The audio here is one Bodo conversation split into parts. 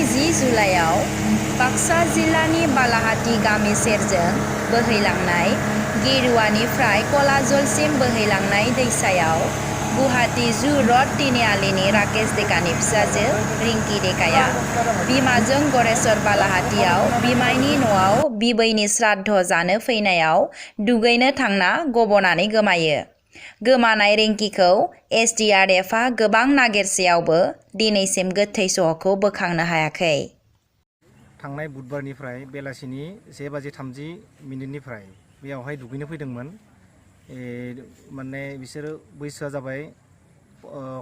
थांनाय 10 जुलाइआव बाक्सा जिल्लानि बालाहाटी गामि सेरजों बोहैलांनाय गेरुवानिफ्राय कलाजलसिम बोहैलांनाय दैसायाव गुवाहाटी जु रड तिनिआलिनि राकेश डेकानि फिसाजो रिंकी डेकाया बिमाजों गरेस्वर बालाहाटीयाव बिमायनि न'आव बिबैनि श्राद्ध जानो फैनायाव दुगैनो थांना गबनानै गोमायो। गोमानाय रिंकीखौ SDRFआ गोबां नागिरसेयावबो दिनैसिम गोथै सहखौ बोखांनो हायाखै। थांनाय बुधबारनिफ्राय बेलासिनि 1:30 बेयावहाय दुगैनो फैदोंमोन। माने बिसोरो बैसोआ जाबाय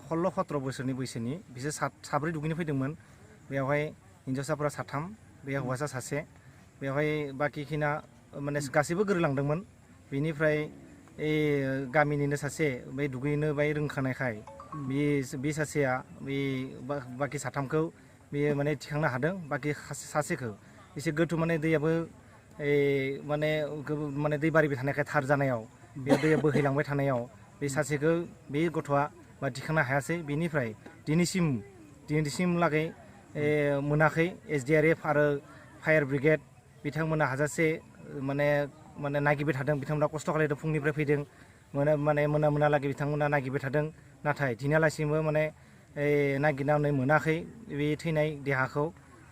16-17 बोसोरनि बैसोनि। बिसोर साब्रै दुगैनो फैदोंमोन। बेयावहाय हिन्जावसाफोरा 3, बे हौवासा 1। बेवहाय बाकिखिना माने गासैबो गोरोलांदोंमोन। बेनिफ्राय गामिनिनो सासे बे दुगैनो बाय रोंखानायखाय बे सासेया बे बाकी 3खौ बेयो माने थिखांनो हादों। बाकी सासेखौ एसे गोथौ माने दैयाबो माने दै बारिबाय थानायखाय थार जानायाव बे दैया बोहैलांबाय थानायाव बे सासेखौ बे गथ'आ थिखांनो हायासै। बेनिफ्राय दिनैसिम लागै मोनाखै। SDRF आरो फायार ब्रिगेड बिथांमोना हाजासे माने नागिरबाय थादों। बिथांमोना खस्थ' खालामदों, फुंनिफ्राय फैदों, मोनालागै बिथांमोना नागिरबाय थादों। नाथाय दिनैहालासिमबो माने नागिरनानै मोनाखै बे थैनाय देहाखौ।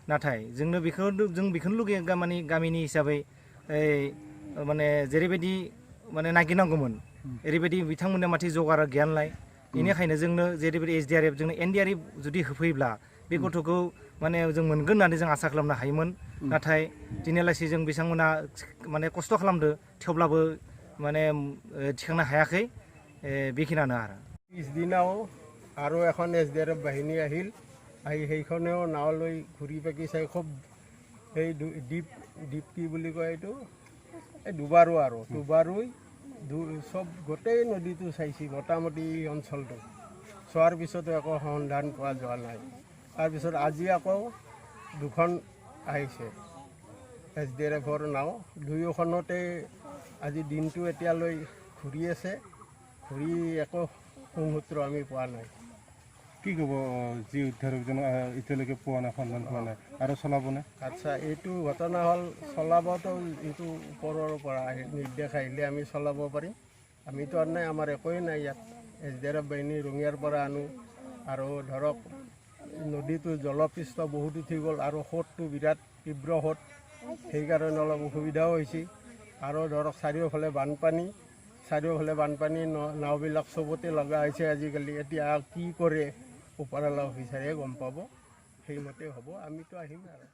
नाथाय जों बेखौनो लुगैयो गामिनि हिसाबै माने जेरैबायदि माने नागिरनांगौमोन ओरैबायदि बिथांमोननो माथो जगार गैयानलाय। बेनिखायनो जोंनो जेरैबायदि SDRF जोंनो NDRF जुदि होफैब्ला बे गथ'खौ माने जों मोनगोन होननानै जों आसा खालामनो हायोमोन। नाथाय दिनैहालासि जों बिथांमोना माने खस्थ' खालामदो, थेवब्लाबो माने थिखांनो हायाखै। बेखिनियानो आरो। পিছদিনাও আৰু এখন SDRF বাহিনী আহিল। আহি সেইখনেও নাও লৈ ঘূৰি পাকি চাই খুব সেই দ্বীপ কি বুলি কয় এইটো দুবাৰু আৰু দুবাৰুই চব গোটেই নদীটো চাইছে, মোটামুটি অঞ্চলটো চোৱাৰ পিছতো একো সন্ধান পোৱা যোৱা নাই। তাৰপিছত আজি আকৌ 2খন আহিছে SDRFৰ নাও। দুয়োখনতে আজি দিনটো এতিয়ালৈ ঘূৰি আছে। ঘূৰি একো সংসূত্ৰ আমি পোৱা নাই। কি ক'ব যি উদ্ধাৰকজন এতিয়ালৈকে পোৱা নাই, সন্ধান পোৱা নাই আৰু চলাবনে? আচ্ছা, এইটো ঘটনা হ'ল চলাবতো এইটো ওপৰৰ পৰা নিৰ্দেশ আহিলে আমি চলাব পাৰিম। আমিতো আৰু নাই, আমাৰ একোৱেই নাই ইয়াত। SDRF বাহিনী ৰঙিয়াৰ পৰা আনো আৰু ধৰক নদীটো জলপৃষ্ঠ বহুত উঠি গ'ল আৰু সোঁতটো বিৰাট তীব্ৰ সোঁত, সেইকাৰণে অলপ অসুবিধাও হৈছে। আৰু ধৰক চাৰিওফালে বানপানী নাওবিলাক চবতে লগা হৈছে আজিকালি। এতিয়া কি কৰে ওপৰৱালা অফিচাৰে গম পাব, সেইমতে হ'ব। আমিতো আহিম আৰু।